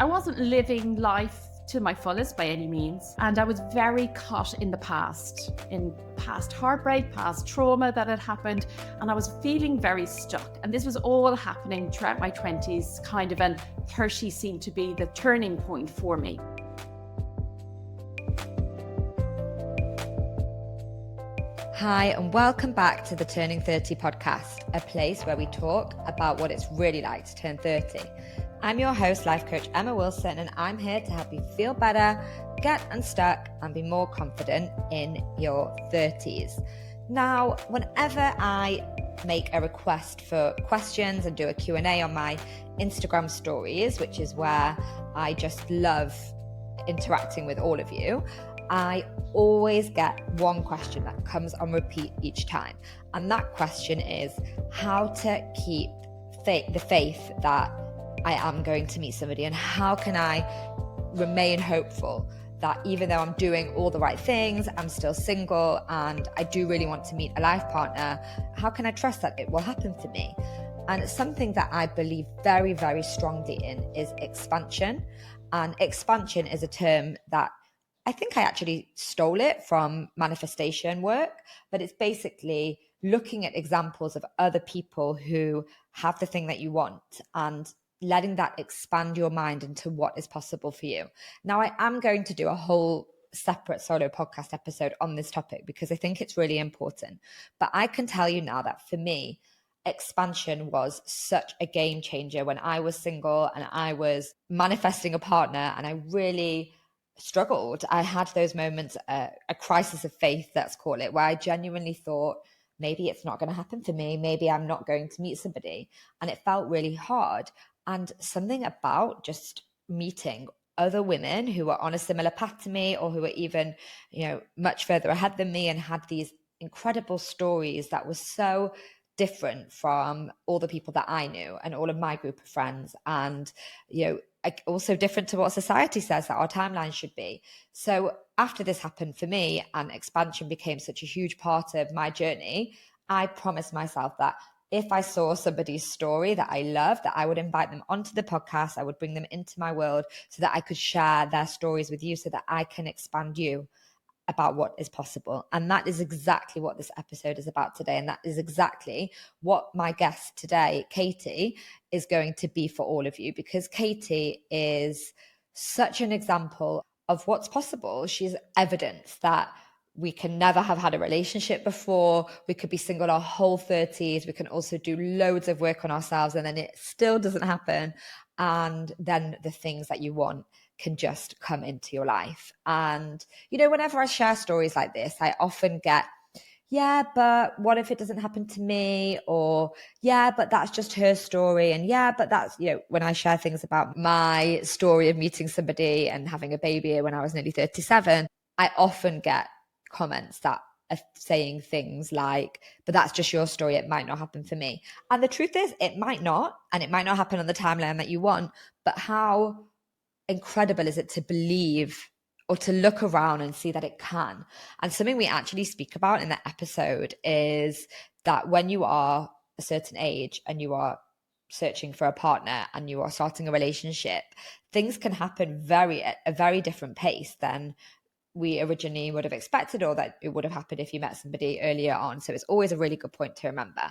I wasn't living life to my fullest by any means. And I was very caught in the past, in past heartbreak, past trauma that had happened. And I was feeling very stuck. And this was all happening throughout my 20s, kind of, and 30 seemed to be the turning point for me. Hi, and welcome back to the Turning 30 podcast, a place where we talk about what it's really like to turn 30. I'm your host, life coach Emma Wilson, and I'm here to help you feel better, get unstuck, and be more confident in your 30s. Now, whenever I make a request for questions and do a Q&A on my Instagram stories, which is where I just love interacting with all of you, I always get one question that comes on repeat each time. And that question is how to keep the faith that I am going to meet somebody, and how can I remain hopeful that even though I'm doing all the right things, I'm still single and I do really want to meet a life partner, how can I trust that it will happen for me? And something that I believe very, very strongly in is expansion. And expansion is a term that I think I actually stole it from manifestation work, but it's basically looking at examples of other people who have the thing that you want and letting that expand your mind into what is possible for you. Now, I am going to do a whole separate solo podcast episode on this topic because I think it's really important. But I can tell you now that for me, expansion was such a game changer when I was single and I was manifesting a partner and I really struggled. I had those moments, a crisis of faith, let's call it, where I genuinely thought, maybe it's not going to happen for me. Maybe I'm not going to meet somebody. And it felt really hard. And something about just meeting other women who were on a similar path to me or who were even, much further ahead than me and had these incredible stories that were so different from all the people that I knew and all of my group of friends. And, also different to what society says that our timeline should be. So after this happened for me and expansion became such a huge part of my journey, I promised myself that if I saw somebody's story that I loved, that I would invite them onto the podcast, I would bring them into my world so that I could share their stories with you so that I can expand you about what is possible. And that is exactly what this episode is about today. And that is exactly what my guest today, Katie, is going to be for all of you, because Katie is such an example of what's possible. She's evidence that we can never have had a relationship before. We could be single our whole 30s. We can also do loads of work on ourselves and then it still doesn't happen. And then the things that you want can just come into your life. And, whenever I share stories like this, I often get, yeah, but what if it doesn't happen to me? Or, yeah, but that's just her story. And yeah, but that's, when I share things about my story of meeting somebody and having a baby when I was nearly 37, I often get comments that are saying things like, but that's just your story. It might not happen for me. And the truth is, it might not, and it might not happen on the timeline that you want, but how incredible is it to believe or to look around and see that it can? And something we actually speak about in the episode is that when you are a certain age and you are searching for a partner and you are starting a relationship, things can happen at a very different pace than we originally would have expected, or that it would have happened if you met somebody earlier on. So it's always a really good point to remember.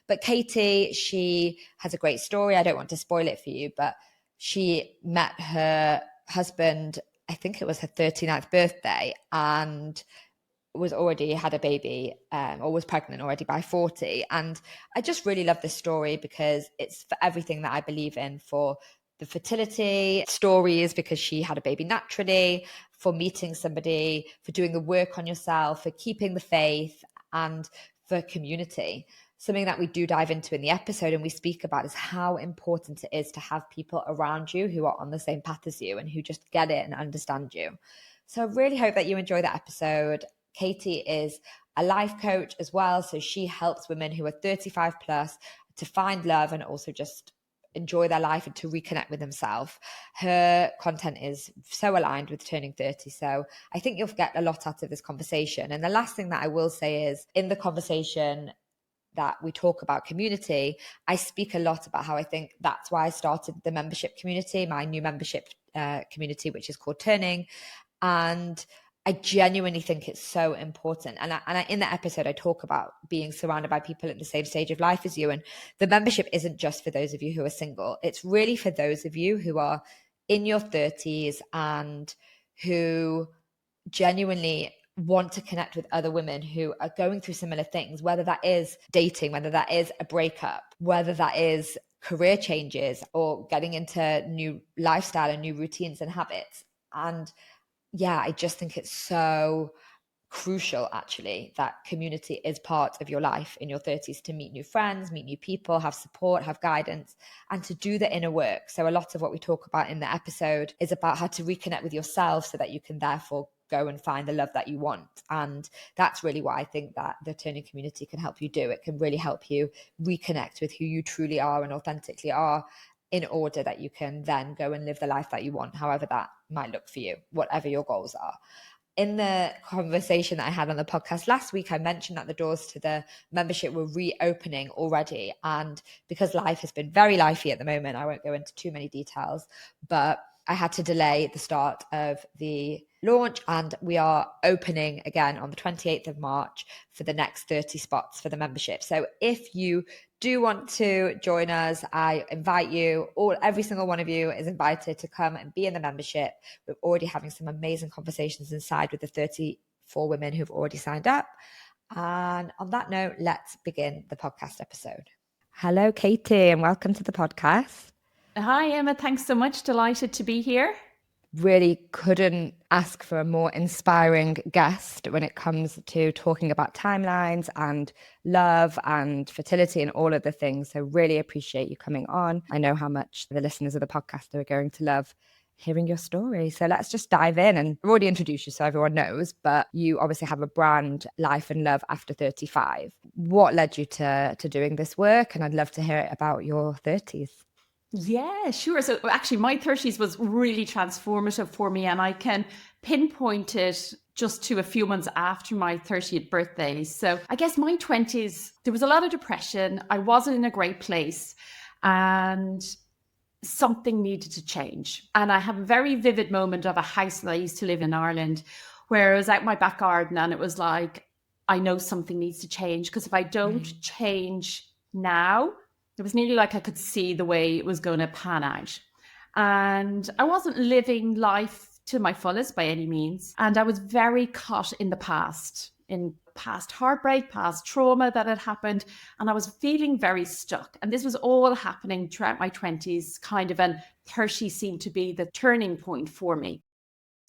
But Katie, she has a great story. I don't want to spoil it for you, but she met her husband, I think it was her 39th birthday, and was already had a baby or was pregnant already by 40. And I just really love this story because it's for everything that I believe in, for the fertility stories, because she had a baby naturally, for meeting somebody, for doing the work on yourself, for keeping the faith, and for community. Something that we do dive into in the episode and we speak about is how important it is to have people around you who are on the same path as you and who just get it and understand you. So I really hope that you enjoy the episode. Katie is a life coach as well. So she helps women who are 35 plus to find love and also just enjoy their life and to reconnect with themselves. Her content is so aligned with turning 30. So I think you'll get a lot out of this conversation. And the last thing that I will say is, in the conversation that we talk about community, I speak a lot about how I think that's why I started the membership community, my new membership community, which is called Turning. And I genuinely think it's so important. And in that episode, I talk about being surrounded by people at the same stage of life as you. And the membership isn't just for those of you who are single. It's really for those of you who are in your 30s and who genuinely want to connect with other women who are going through similar things, whether that is dating, whether that is a breakup, whether that is career changes or getting into new lifestyle and new routines and habits. And yeah, I just think it's so crucial actually that community is part of your life in your 30s, to meet new friends, meet new people, have support, have guidance, and to do the inner work. So a lot of what we talk about in the episode is about how to reconnect with yourself so that you can therefore go and find the love that you want. And that's really what I think that the Turning community can help you do. It can really help you reconnect with who you truly are and authentically are, in order that you can then go and live the life that you want, however that might look for you, whatever your goals are. In the conversation that I had on the podcast last week, I mentioned that the doors to the membership were reopening already. And because life has been very lifey at the moment, I won't go into too many details, but I had to delay the start of the launch, and we are opening again on the 28th of March for the next 30 spots for the membership. So if you do want to join us, I invite you, every single one of you is invited to come and be in the membership. We're already having some amazing conversations inside with the 34 women who've already signed up. And on that note, let's begin the podcast episode. Hello, Katie, and welcome to the podcast. Hi, Emma. Thanks so much. Delighted to be here. Really couldn't ask for a more inspiring guest when it comes to talking about timelines and love and fertility and all of the things. So really appreciate you coming on. I know how much the listeners of the podcast are going to love hearing your story. So let's just dive in. And I've already introduced you so everyone knows, but you obviously have a brand, Life and Love After 35. What led you to doing this work? And I'd love to hear it about your 30s. Yeah, sure. So actually my 30s was really transformative for me, and I can pinpoint it just to a few months after my 30th birthday. So I guess my 20s, there was a lot of depression. I wasn't in a great place and something needed to change. And I have a very vivid moment of a house that I used to live in Ireland where I was out my back garden and it was like, I know something needs to change, because if I don't change now, it was nearly like I could see the way it was going to pan out. And I wasn't living life to my fullest by any means. And I was very caught in the past, in past heartbreak, past trauma that had happened. And I was feeling very stuck. And this was all happening throughout my 20s, kind of, and 30 seemed to be the turning point for me.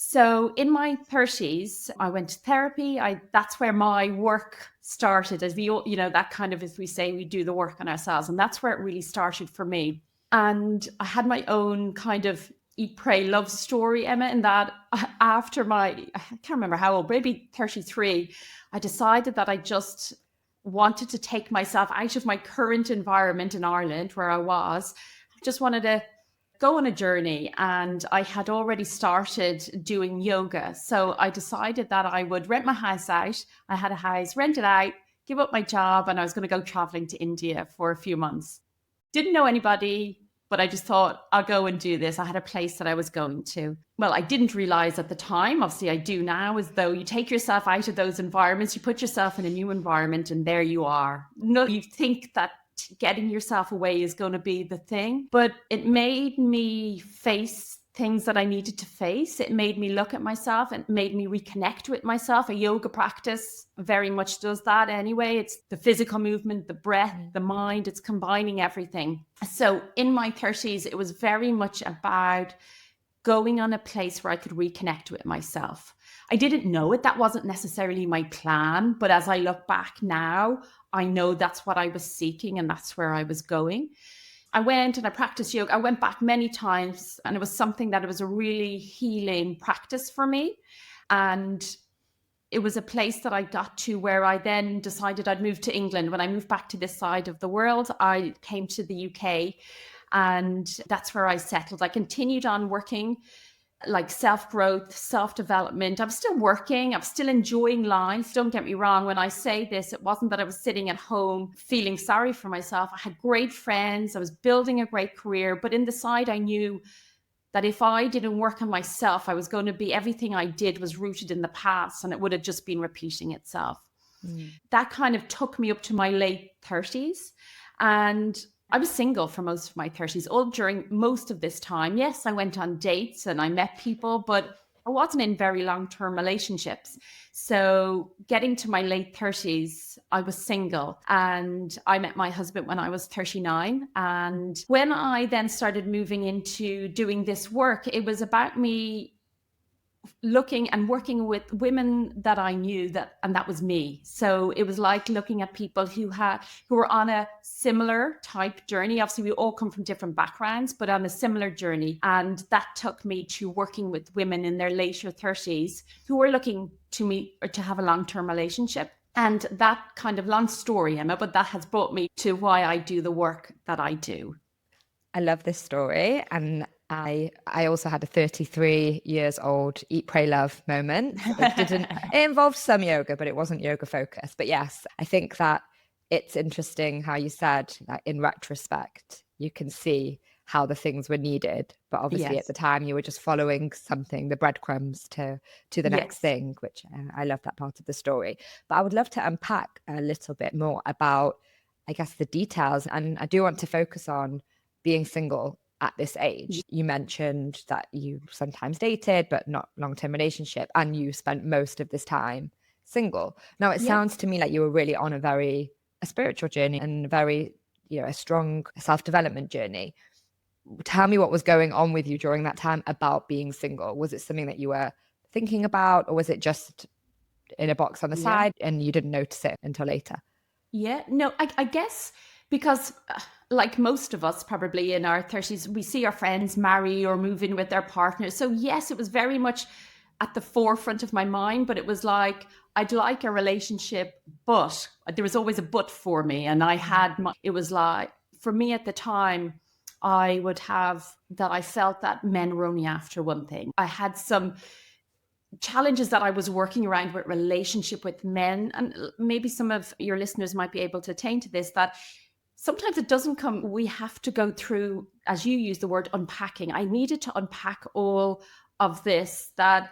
So in my 30s, I went to therapy. That's where my work started, as that kind of, as we say, we do the work on ourselves. And that's where it really started for me. And I had my own kind of eat, pray, love story, Emma, in that after I can't remember how old, maybe 33, I decided that I just wanted to take myself out of my current environment in Ireland where I was. I just wanted to go on a journey, and I had already started doing yoga. So I decided that I would rent my house out. I had a house, rent it out, give up my job, and I was going to go traveling to India for a few months. Didn't know anybody, but I just thought, I'll go and do this. I had a place that I was going to. Well, I didn't realize at the time, obviously I do now, is though you take yourself out of those environments, you put yourself in a new environment, and there you are. No, you think that getting yourself away is going to be the thing, but it made me face things that I needed to face. It made me look at myself. It made me reconnect with myself. A yoga practice very much does that anyway. It's the physical movement, the breath, the mind, it's combining everything. So in my 30s, it was very much about going on a place where I could reconnect with myself. I didn't know it. That wasn't necessarily my plan. But as I look back now, I know that's what I was seeking and that's where I was going. I went and I practiced yoga. I went back many times, and it was something that it was a really healing practice for me. And it was a place that I got to where I then decided I'd move to England. When I moved back to this side of the world, I came to the UK, and that's where I settled. I continued on working, like self-growth, self-development. I'm still working. I'm still enjoying life. Don't get me wrong. When I say this, it wasn't that I was sitting at home feeling sorry for myself. I had great friends. I was building a great career. But in the side, I knew that if I didn't work on myself, I was going to be, everything I did was rooted in the past and it would have just been repeating itself. That kind of took me up to my late 30s. And I was single for most of my 30s, all during most of this time. Yes, I went on dates and I met people, but I wasn't in very long-term relationships. So getting to my late 30s, I was single, and I met my husband when I was 39. And when I then started moving into doing this work, it was about me looking and working with women that I knew, and that was me. So it was like looking at people who were on a similar type journey. Obviously, we all come from different backgrounds, but on a similar journey. And that took me to working with women in their later 30s who were looking to meet or to have a long-term relationship. And that kind of long story, Emma, but that has brought me to why I do the work that I do. I love this story. And I also had a 33 years old eat, pray, love moment. It involved some yoga, but it wasn't yoga focused. But yes, I think that it's interesting how you said that in retrospect, you can see how the things were needed. But obviously at the time you were just following something, the breadcrumbs to the next thing, which I love that part of the story. But I would love to unpack a little bit more about, I guess, the details. And I do want to focus on being single at this age. You mentioned that you sometimes dated, but not long-term relationship, and you spent most of this time single. Now, it sounds to me like you were really on a spiritual journey and a strong self-development journey. Tell me what was going on with you during that time about being single. Was it something that you were thinking about, or was it just in a box on the side and you didn't notice it until later? Yeah, no, I guess because like most of us probably in our 30s, we see our friends marry or move in with their partners. So yes, it was very much at the forefront of my mind, but it was like, I'd like a relationship, but there was always a but for me. And it was like, for me at the time, I felt that men were only after one thing. I had some challenges that I was working around with relationship with men, and maybe some of your listeners might be able to attain to this, that sometimes it doesn't come, we have to go through, as you use the word, unpacking. I needed to unpack all of this and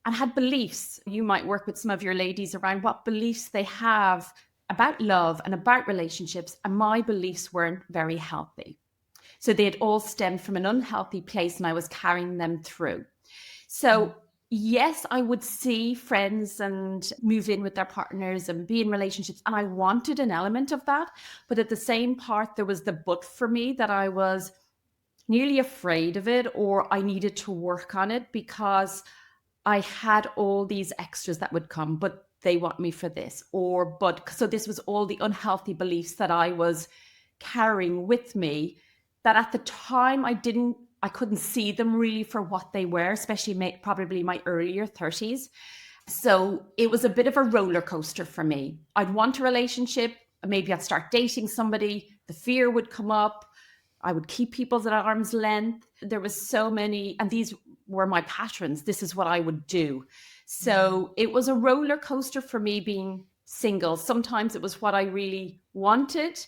had beliefs. You might work with some of your ladies around what beliefs they have about love and about relationships, and my beliefs weren't very healthy. So they had all stemmed from an unhealthy place, and I was carrying them through. So yes, I would see friends and move in with their partners and be in relationships, and I wanted an element of that. But at the same part, there was the but for me, that I was nearly afraid of it, or I needed to work on it because I had all these extras that would come, but they want me for this, so this was all the unhealthy beliefs that I was carrying with me, that at the time I couldn't see them really for what they were, especially probably my earlier 30s. So it was a bit of a roller coaster for me. I'd want a relationship, maybe I'd start dating somebody, the fear would come up, I would keep people at arm's length. There was so many, and these were my patterns. This is what I would do. So it was a roller coaster for me being single. Sometimes it was what I really wanted,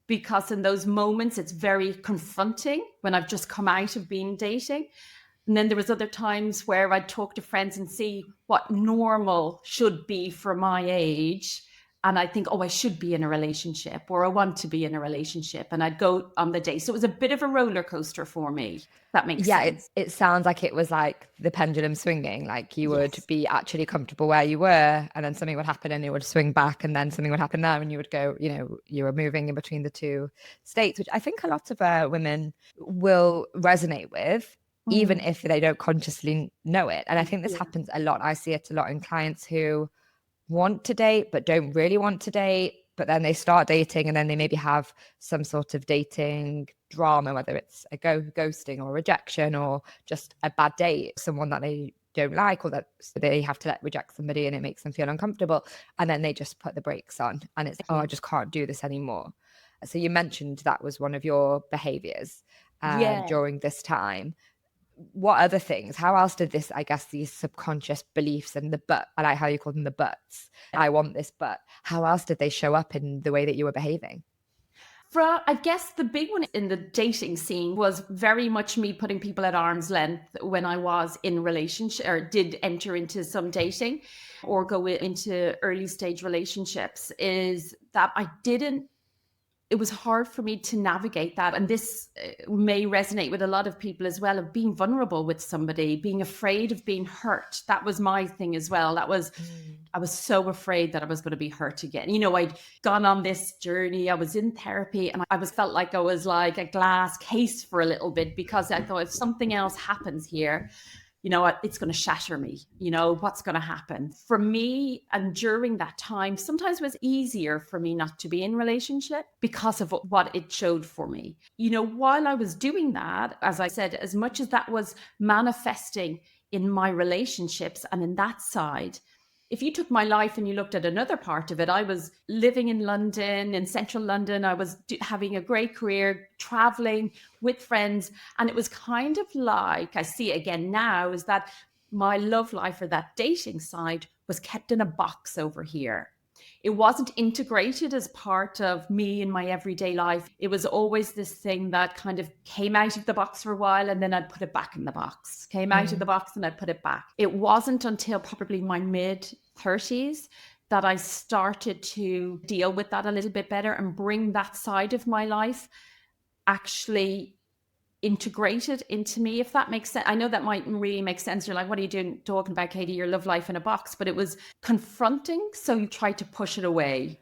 because in those moments it's very confronting when I've just come out of being dating. And then there was other times where I'd talk to friends and see what normal should be for my age. And I think, I should be in a relationship, or I want to be in a relationship. And I'd go on the date. So it was a bit of a roller coaster for me. That makes sense. It sounds like it was like the pendulum swinging, like you would be actually comfortable where you were, and then something would happen and it would swing back, and then something would happen there and you would go, you were moving in between the two states, which I think a lot of women will resonate with, even if they don't consciously know it. And I think this happens a lot. I see it a lot in clients who want to date but don't really want to date, but then they start dating and then they maybe have some sort of dating drama, whether it's a ghosting or rejection or just a bad date, someone that they don't like, or that they have to reject somebody and it makes them feel uncomfortable, and then they just put the brakes on and it's I just can't do this anymore. So you mentioned that was one of your behaviors during this time. What other things? How else did this, I guess, these subconscious beliefs and the but, I like how you call them the buts, I want this but, how else did they show up in the way that you were behaving? I guess the big one in the dating scene was very much me putting people at arm's length when I was in relationship or did enter into some dating or go into early stage relationships, is that it was hard for me to navigate that. And this may resonate with a lot of people as well, of being vulnerable with somebody, being afraid of being hurt. That was my thing as well. I was so afraid that I was going to be hurt again. I'd gone on this journey. I was in therapy and felt like I was like a glass case for a little bit, because I thought if something else happens here, it's going to shatter me. What's going to happen for me? And during that time, sometimes it was easier for me not to be in relationship because of what it showed for me. While I was doing that, as I said, as much as that was manifesting in my relationships and in that side, if you took my life and you looked at another part of it, I was living in London, in central London. I was having a great career, traveling with friends. And it was kind of like, I see it again now, is that my love life or that dating side was kept in a box over here. It wasn't integrated as part of me in my everyday life. It was always this thing that kind of came out of the box for a while and then I'd put it back in the box. Came out of the box and I'd put it back. It wasn't until probably my mid-30s that I started to deal with that a little bit better and bring that side of my life actually integrated into me, if that makes sense. I know that might really make sense. You're like, what are you doing talking about, Katie, your love life in a box? But it was confronting, so you tried to push it away.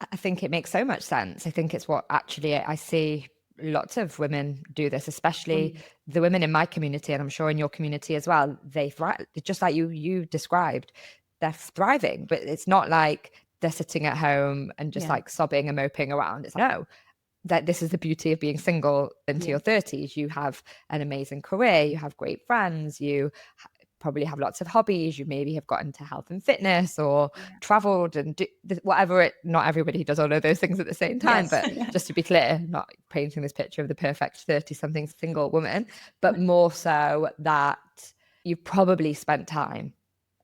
I think it makes so much sense. I think it's what actually I see lots of women do this, especially the women in my community, and I'm sure in your community as well. They thrive, just like you described. They're thriving, but it's not like they're sitting at home and just like sobbing and moping around. It's like, no, that this is the beauty of being single into your 30s. You have an amazing career, you have great friends, you probably have lots of hobbies, you maybe have got into health and fitness or traveled and whatever. Not everybody does all of those things at the same time, but just to be clear, not painting this picture of the perfect 30-something single woman, but more so that you've probably spent a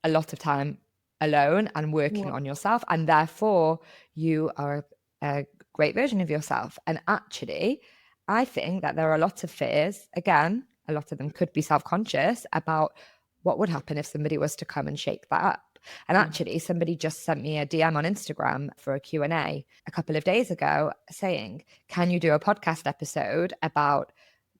lot of time alone and working on yourself, and therefore you are a great version of yourself. And actually, I think that there are lots of fears. Again, a lot of them could be self-conscious about what would happen if somebody was to come and shake that up. And actually, somebody just sent me a DM on Instagram for a Q&A a couple of days ago saying, can you do a podcast episode about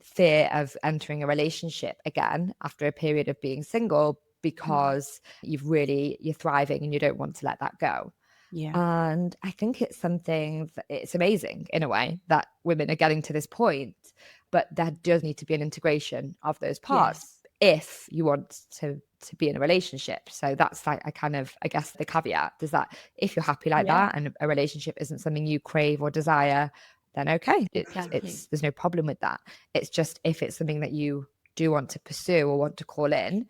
fear of entering a relationship again after a period of being single, because you're thriving and you don't want to let that go. And I think it's something that it's amazing in a way that women are getting to this point, but there does need to be an integration of those parts if you want to be in a relationship. So that's like I guess the caveat is that if you're happy like that and a relationship isn't something you crave or desire, then okay, it's there's no problem with that. It's just if it's something that you do want to pursue or want to call in,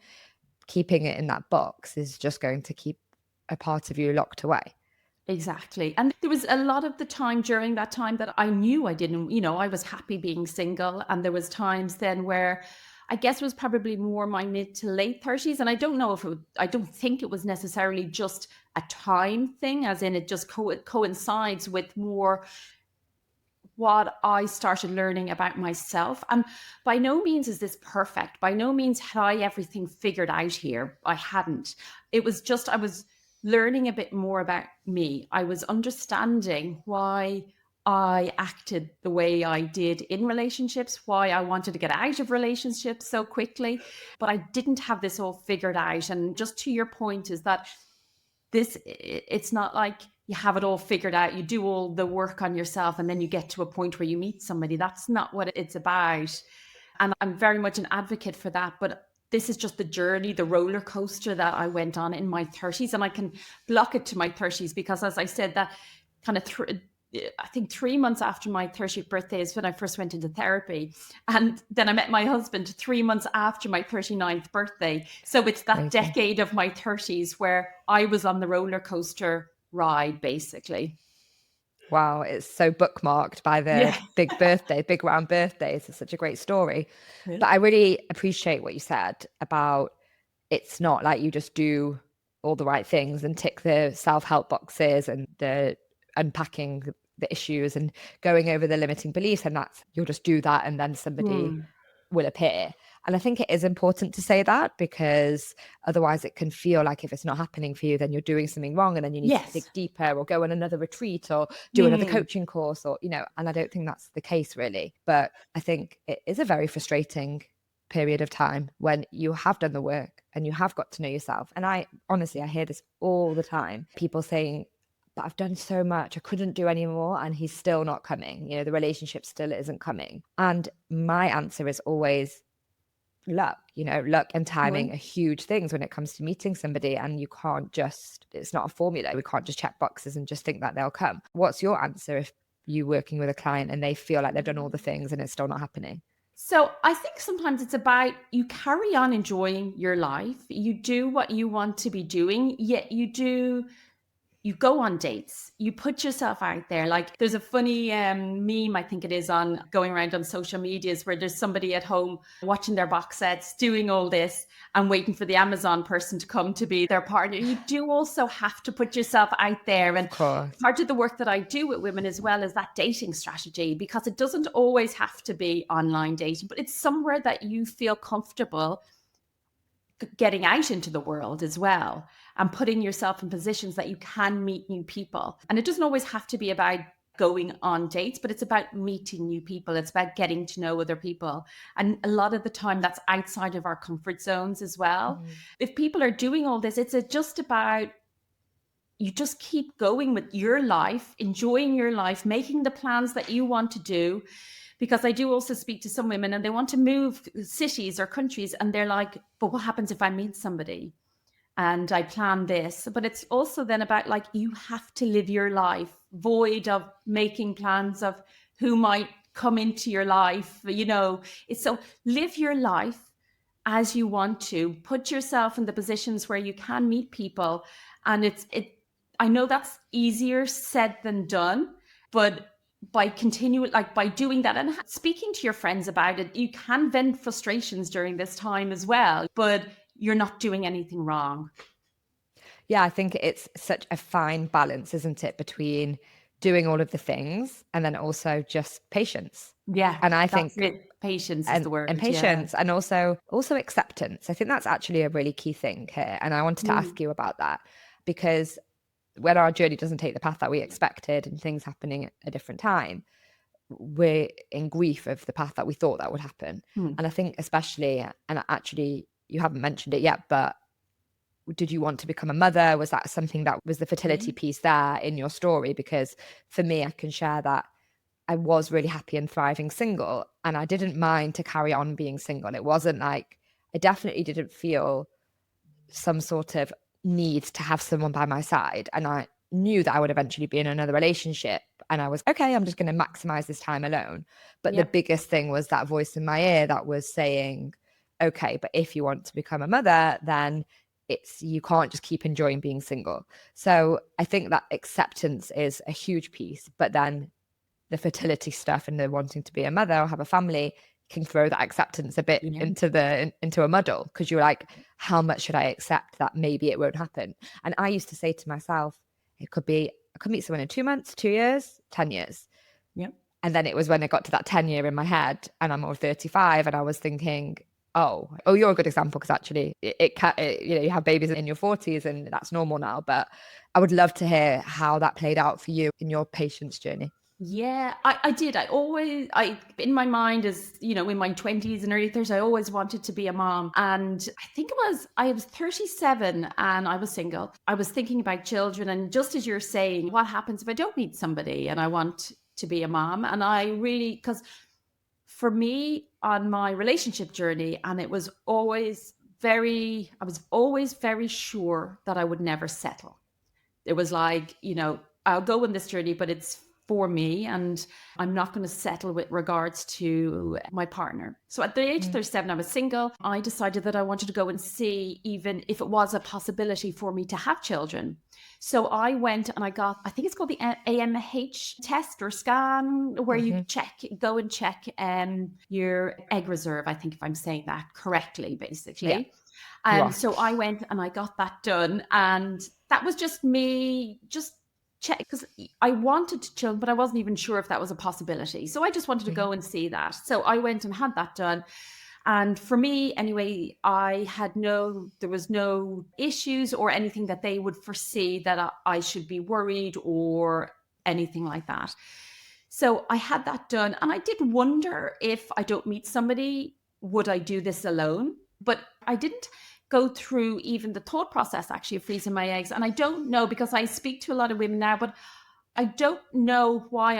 keeping it in that box is just going to keep a part of you locked away. Exactly. And there was a lot of the time during that time that I knew I didn't, I was happy being single. And there was times then where I guess it was probably more my mid to late 30s. And I don't know if I don't think it was necessarily just a time thing, as in it just coincides with more what I started learning about myself. And by no means is this perfect. By no means had I everything figured out here. I hadn't. It was just, I was learning a bit more about me. I was understanding why I acted the way I did in relationships, why I wanted to get out of relationships so quickly, but I didn't have this all figured out. And just to your point is that it's not like you have it all figured out, you do all the work on yourself, and then you get to a point where you meet somebody. That's not what it's about. And I'm very much an advocate for that. But this is just the journey, the roller coaster that I went on in my 30s. And I can block it to my 30s because, as I said, that kind of I think 3 months after my 30th birthday is when I first went into therapy. And then I met my husband 3 months after my 39th birthday. So it's that decade of my 30s where I was on the roller coaster ride, basically. Wow, it's so bookmarked by the big round birthdays. It's such a great story. Really? But I really appreciate what you said about it's not like you just do all the right things and tick the self-help boxes and the unpacking the issues and going over the limiting beliefs, and that's, you'll just do that and then somebody will appear. And I think it is important to say that, because otherwise it can feel like if it's not happening for you, then you're doing something wrong, and then you need to dig deeper or go on another retreat or do another coaching course, or, and I don't think that's the case really. But I think it is a very frustrating period of time when you have done the work and you have got to know yourself. And I hear this all the time, people saying, but I've done so much, I couldn't do any more, and he's still not coming. The relationship still isn't coming. And my answer is always luck. Luck and timing are huge things when it comes to meeting somebody, and you can't just, it's not a formula. We can't just check boxes and just think that they'll come. What's your answer if you're working with a client and they feel like they've done all the things and it's still not happening? So I think sometimes it's about, you carry on enjoying your life. You do what you want to be doing, yet you go on dates, you put yourself out there. Like, there's a funny meme, I think it is, on going around on social medias, where there's somebody at home watching their box sets, doing all this and waiting for the Amazon person to come to be their partner. You do also have to put yourself out there. And part of the work that I do with women as well is that dating strategy, because it doesn't always have to be online dating, but it's somewhere that you feel comfortable getting out into the world as well, and putting yourself in positions that you can meet new people. And it doesn't always have to be about going on dates, but it's about meeting new people. It's about getting to know other people. And a lot of the time that's outside of our comfort zones as well. If people are doing all this, it's just about, you just keep going with your life, enjoying your life, making the plans that you want to do. Because I do also speak to some women and they want to move cities or countries, and they're like, but what happens if I meet somebody and I plan this? But it's also then about, like, you have to live your life void of making plans of who might come into your life. It's so, live your life as you want to, put yourself in the positions where you can meet people. And I know that's easier said than done, but by doing that and speaking to your friends about it, you can vent frustrations during this time as well, but you're not doing anything wrong. Yeah, I think it's such a fine balance, isn't it, between doing all of the things and then also just patience. Yeah. And I think patience is the word. And patience, and also acceptance. I think that's actually a really key thing here. And I wanted to ask you about that, because when our journey doesn't take the path that we expected and things happening at a different time, we're in grief of the path that we thought that would happen. And I think especially, and actually you haven't mentioned it yet, but did you want to become a mother? Was that something that was the fertility piece there in your story? Because for me, I can share that I was really happy and thriving single, and I didn't mind to carry on being single. It wasn't like, I definitely didn't feel some sort of need to have someone by my side. And I knew that I would eventually be in another relationship, and I was, okay, I'm just going to maximize this time alone. But the biggest thing was that voice in my ear that was saying, okay, but if you want to become a mother, then you can't just keep enjoying being single. So I think that acceptance is a huge piece, but then the fertility stuff and the wanting to be a mother or have a family can throw that acceptance a bit into a muddle, because you're like, how much should I accept that maybe it won't happen? And I used to say to myself, I could meet someone in 2 months, 2 years, 10 years. Yeah. And then it was when I got to that 10 year in my head, and I'm over 35, and I was thinking, oh, you're a good example, because actually you have babies in your 40s and that's normal now. But I would love to hear how that played out for you in your patience journey. Yeah, I did. In my mind, as in my 20s and early 30s, I always wanted to be a mom. And I was 37 and I was single. I was thinking about children. And just as you're saying, what happens if I don't meet somebody and I want to be a mom? And because for me on my relationship journey, and I was always very sure that I would never settle. It was like, I'll go on this journey, but it's for me, and I'm not going to settle with regards to my partner. So at the age of 37, I was single. I decided that I wanted to go and see even if it was a possibility for me to have children. So I went and I got, I think it's called the AMH test or scan, where you go and check your egg reserve. I think, if I'm saying that correctly, basically. So I went and I got that done. And that was just me, just check, because I wanted children, but I wasn't even sure if that was a possibility. So I just wanted to Mhm. go and see that. So I went and had that done. And for me, anyway, there was no issues or anything that they would foresee that I should be worried or anything like that. So I had that done. And I did wonder, if I don't meet somebody, would I do this alone? But I didn't go through even the thought process actually of freezing my eggs. And I don't know, because I speak to a lot of women now, but I don't know why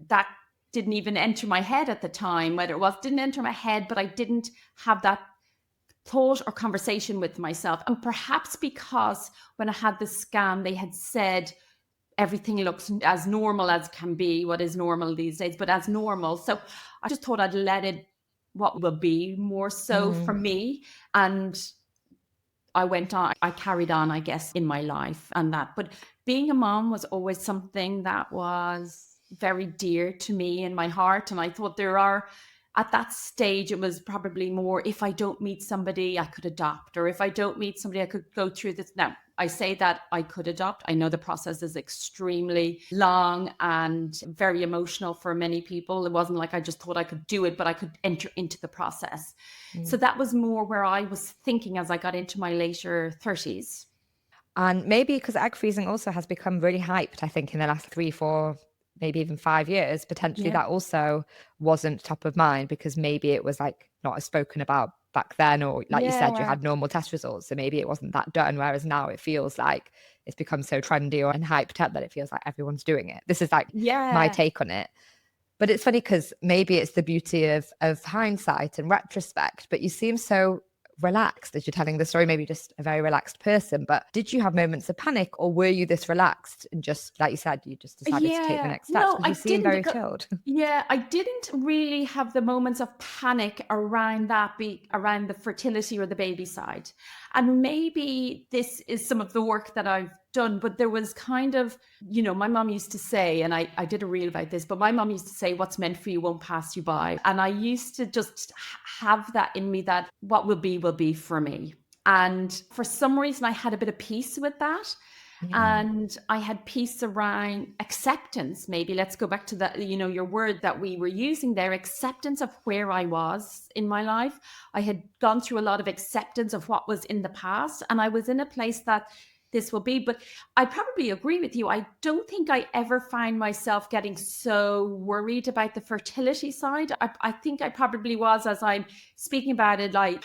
that didn't even enter my head at the time, whether it was didn't enter my head, but I didn't have that thought or conversation with myself. And perhaps because when I had the scan, they had said everything looks as normal as can be, what is normal these days, but as normal. So I just thought I'd let it, what will be more so for me. And I carried on, I guess, in my life and that. But being a mom was always something that was very dear to me in my heart. And I thought at that stage, it was probably more, if I don't meet somebody, I could adopt, or if I don't meet somebody, I could go through this. Now, I say that I could adopt. I know the process is extremely long and very emotional for many people. It wasn't like I just thought I could do it, but I could enter into the process. So that was more where I was thinking as I got into my later 30s. And maybe because egg freezing also has become really hyped, I think, in the last 3, 4, maybe even 5 years, potentially Yeah. that also wasn't top of mind because maybe it was like not as spoken about back then, or like you said, you Yeah. had normal test results. So maybe it wasn't that done. Whereas now it feels like it's become so trendy and hyped up that it feels like everyone's doing it. This is like my Yeah. take on it. But it's funny because maybe it's the beauty of hindsight and retrospect, but you seem so relaxed as you're telling the story, maybe just a very relaxed person. But did you have moments of panic, or were you this relaxed and just, like you said, you just decided to take the Yeah. next steps? No, Because I you seem didn't. very chilled. Yeah, I didn't really have the moments of panic around around the fertility or the baby side. And maybe this is some of the work that I've done, but there was kind of, my mom used to say, and I did a reel about this, but my mom used to say, what's meant for you won't pass you by. And I used to just have that in me, that what will be for me. And for some reason, I had a bit of peace with that. Yeah. And I had peace around acceptance. Maybe let's go back to that, your word that we were using there, acceptance of where I was in my life. I had gone through a lot of acceptance of what was in the past, and I was in a place that this will be. But I probably agree with you. I don't think I ever find myself getting so worried about the fertility side. I think I probably was, as I'm speaking about it, I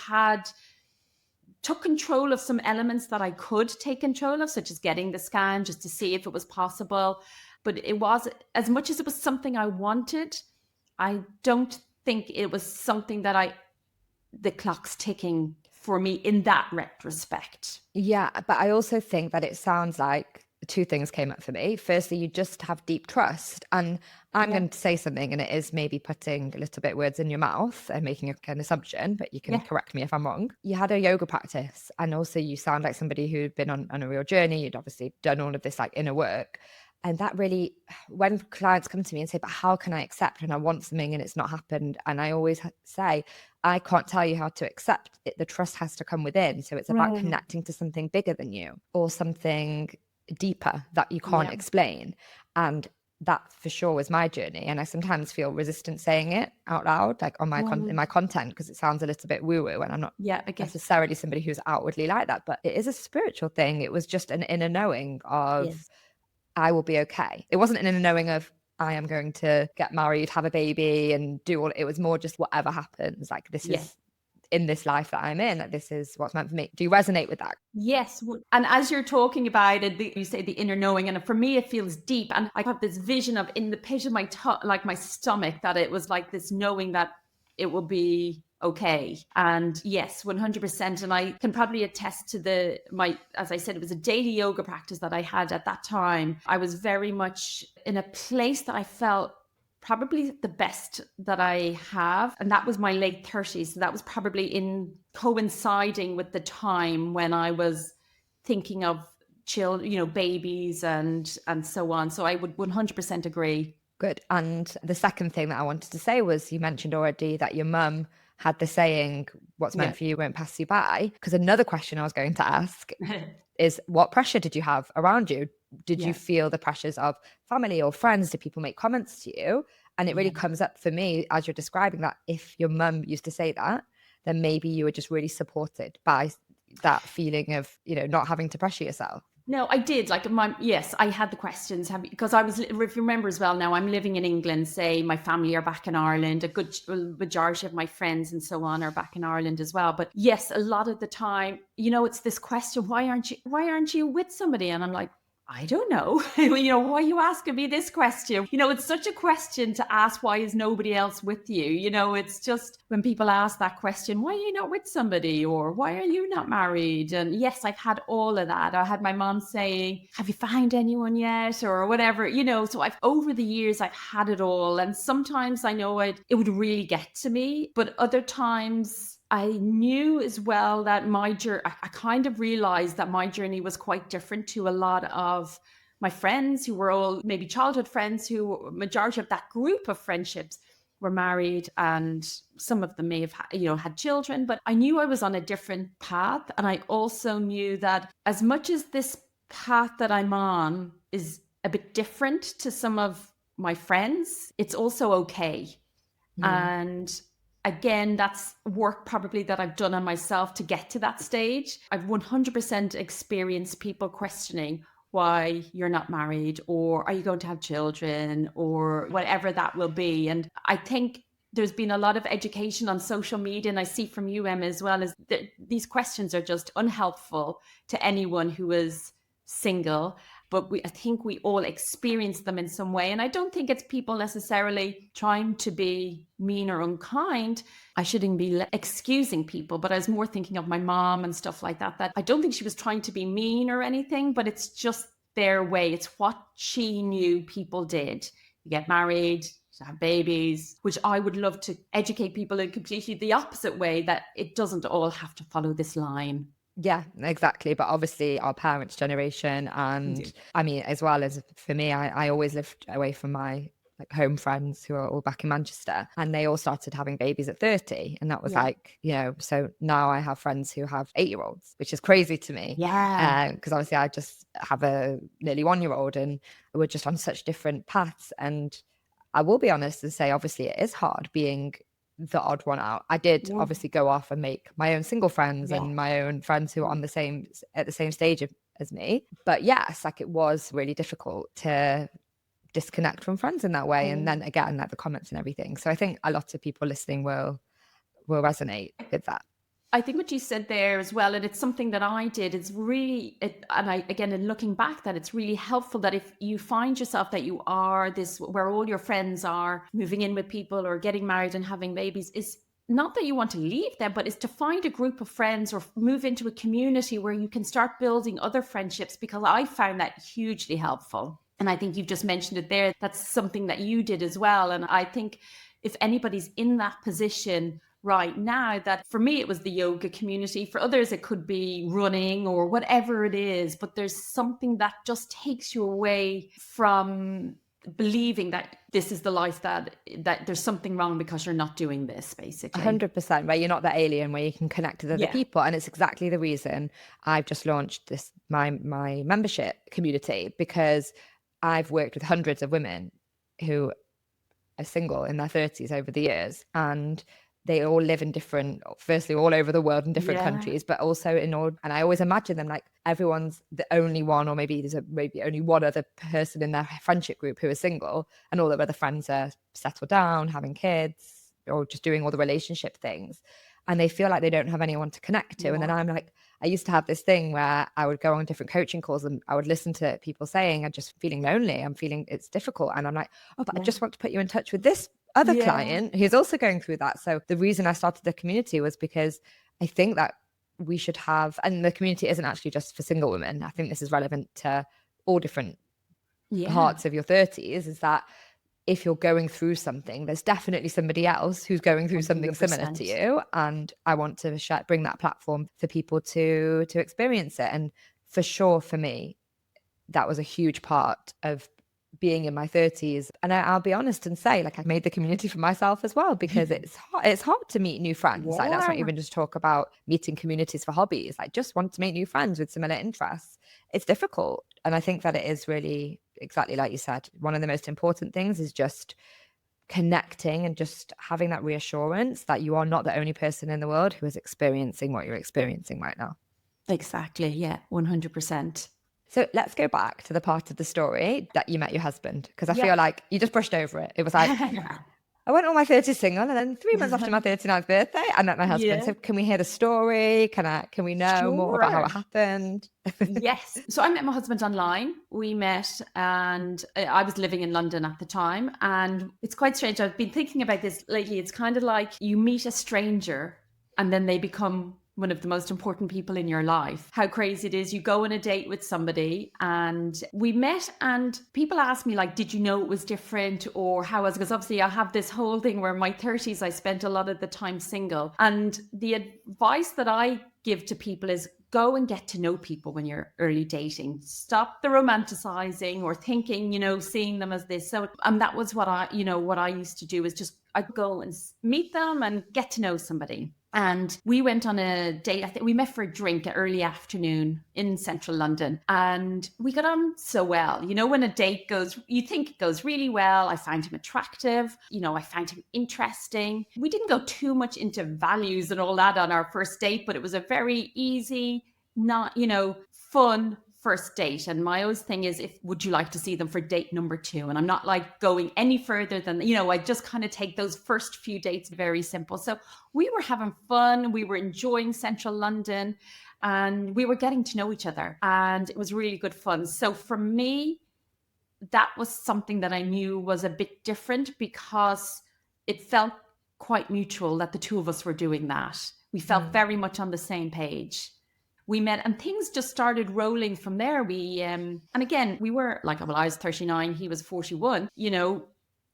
took control of some elements that I could take control of, such as getting the scan just to see if it was possible. But it was, as much as it was something I wanted, I don't think it was something that the clock's ticking for me in that retrospect. Yeah, but I also think that it sounds like two things came up for me. Firstly, you just have deep trust. And I'm Yeah. going to say something, and it is maybe putting a little bit words in your mouth and making an assumption, but you can Yeah. correct me if I'm wrong. You had a yoga practice, and also you sound like somebody who'd been on a real journey. You'd obviously done all of this like inner work. And that really, when clients come to me and say, but how can I accept when I want something and it's not happened? And I always say, I can't tell you how to accept it. The trust has to come within. So it's about Right. connecting to something bigger than you, or something deeper that you can't Yeah. explain. And that for sure was my journey. And I sometimes feel resistant saying it out loud, like on in my content, because it sounds a little bit woo-woo, and I'm not Yeah. I guess. necessarily somebody who's outwardly like that, but it is a spiritual thing. It was just an inner knowing of, Yes. I will be okay. It wasn't an inner knowing of, I am going to get married, have a baby, and do all. It was more just whatever happens, like this Yeah. is in this life that I'm in, like this is what's meant for me. Do you resonate with that? Yes. And as you're talking about it, you say the inner knowing. And for me, it feels deep. And I have this vision of in the pit of my like my stomach, that it was like this knowing that it will be okay. And yes, 100%. And I can probably attest to as I said, it was a daily yoga practice that I had at that time. I was very much in a place that I felt probably the best that I have. And that was my late 30s. So that was probably in coinciding with the time when I was thinking of children, babies and so on. So I would 100% agree. Good. And the second thing that I wanted to say was, you mentioned already that your mum had the saying, what's meant Yeah. for you won't pass you by. Because another question I was going to ask is, what pressure did you have around you did you feel the pressures of family or friends? Did people make comments to you? And it really comes up for me as you're describing that if your mum used to say that, then maybe you were just really supported by that feeling of, you know, not having to pressure yourself. No, I did. Like yes, I had the questions because I was, if you remember as well, now I'm living in England, say my family are back in Ireland, a good majority of my friends and so on are back in Ireland as well. But yes, a lot of the time, you know, it's this question, why aren't you with somebody? And I'm like, I don't know. You know, why are you asking me this question? You know, it's such a question to ask, why is nobody else with you? You know, it's just when people ask that question, why are you not with somebody? Or why are you not married? And yes, I've had all of that. I had my mom saying, have you found anyone yet? Or whatever, you know, so over the years, I've had it all. And sometimes I know it would really get to me, but other times I knew as well that my journey, I kind of realized that my journey was quite different to a lot of my friends who were all maybe childhood friends, who majority of that group of friendships were married, and some of them may have had children, but I knew I was on a different path. And I also knew that as much as this path that I'm on is a bit different to some of my friends, it's also okay. And again, that's work probably that I've done on myself to get to that stage. I've 100% experienced people questioning why you're not married, or are you going to have children, or whatever that will be. And I think there's been a lot of education on social media, and I see from you, Emma, as well, as these questions are just unhelpful to anyone who is single. But I think we all experience them in some way. And I don't think it's people necessarily trying to be mean or unkind. I shouldn't be excusing people, but I was more thinking of my mom and stuff like that, that I don't think she was trying to be mean or anything, but it's just their way. It's what she knew people did. You get married, to have babies, which I would love to educate people in completely the opposite way, that it doesn't all have to follow this line. Yeah, exactly. But obviously our parents' generation, and I mean, as well as for me, I always lived away from my like home friends who are all back in Manchester, and they all started having babies at 30. And that was like, you know, so now I have friends who have 8-year-olds, which is crazy to me. Yeah. Because obviously I just have a nearly 1-year-old, and we're just on such different paths. And I will be honest and say, obviously it is hard being the odd one out. I did obviously go off and make my own single friends and my own friends who are on the same stage as me. But yes, like it was really difficult to disconnect from friends in that way. And then again, like the comments and everything. So I think a lot of people listening will resonate with that. I think what you said there as well, and it's something that I did, is really, and I, again, in looking back, that it's really helpful that if you find yourself that you are this, where all your friends are moving in with people or getting married and having babies, is not that you want to leave them, but is to find a group of friends or move into a community where you can start building other friendships, because I found that hugely helpful. And I think you've just mentioned it there. That's something that you did as well. And I think if anybody's in that position right now, that for me, it was the yoga community. For others, it could be running or whatever it is. But there's something that just takes you away from believing that this is the life, that there's something wrong because you're not doing this, basically. 100%, where you're not that alien, where you can connect with other people. And it's exactly the reason I've just launched this, my membership community, because I've worked with hundreds of women who are single in their 30s over the years, and they all live in different, firstly all over the world in different countries, but also in all, and I always imagine them like everyone's the only one, or maybe there's maybe only one other person in their friendship group who is single, and all their other friends are settled down, having kids, or just doing all the relationship things, and they feel like they don't have anyone to connect to. And then I'm like, I used to have this thing where I would go on different coaching calls and I would listen to people saying, I'm just feeling lonely, I'm feeling it's difficult, and I'm like, oh, but I just want to put you in touch with this other client who's also going through that. So the reason I started the community was because I think that we should have, and the community isn't actually just for single women, I think this is relevant to all different parts of your 30s, is that if you're going through something, there's definitely somebody else who's going through something 100%. Similar to you. And I want to bring that platform for people to experience it. And for sure, for me, that was a huge part of being in my 30s. And I'll be honest and say, like, I made the community for myself as well, because it's hard to meet new friends. Like, let's not even just talk about meeting communities for hobbies. Like, just want to make new friends with similar interests. It's difficult. And I think that it is really, exactly like you said, one of the most important things is just connecting and just having that reassurance that you are not the only person in the world who is experiencing what you're experiencing right now. Exactly. Yeah. 100%. So let's go back to the part of the story that you met your husband, because I Yeah. feel like you just brushed over it. It was like, I went on my 30s single, and then 3 months after my 39th birthday, I met my husband. Yeah. So can we hear the story? Can we know more about how it happened? Yes. So I met my husband online. We met, and I was living in London at the time. And it's quite strange. I've been thinking about this lately. It's kind of like you meet a stranger and then they become one of the most important people in your life. How crazy it is. You go on a date with somebody, and we met, and people ask me, like, did you know it was different, or how was it? Because obviously I have this whole thing where in my 30s, I spent a lot of the time single. And the advice that I give to people is go and get to know people when you're early dating. Stop the romanticizing or thinking, seeing them as this. So, and that was what I used to do, is just I'd go and meet them and get to know somebody. And we went on a date. I think we met for a drink at early afternoon in central London, and we got on so well. When a date goes, you think it goes really well. I found him attractive. I found him interesting. We didn't go too much into values and all that on our first date, but it was a very easy, not, fun first date. And my always thing is, would you like to see them for date number 2? And I'm not like going any further than, I just kind of take those first few dates very simple. So we were having fun. We were enjoying central London, and we were getting to know each other, and it was really good fun. So for me, that was something that I knew was a bit different, because it felt quite mutual that the two of us were doing that. We felt very much on the same page. We met, and things just started rolling from there. And again, we were like, well, I was 39, he was 41.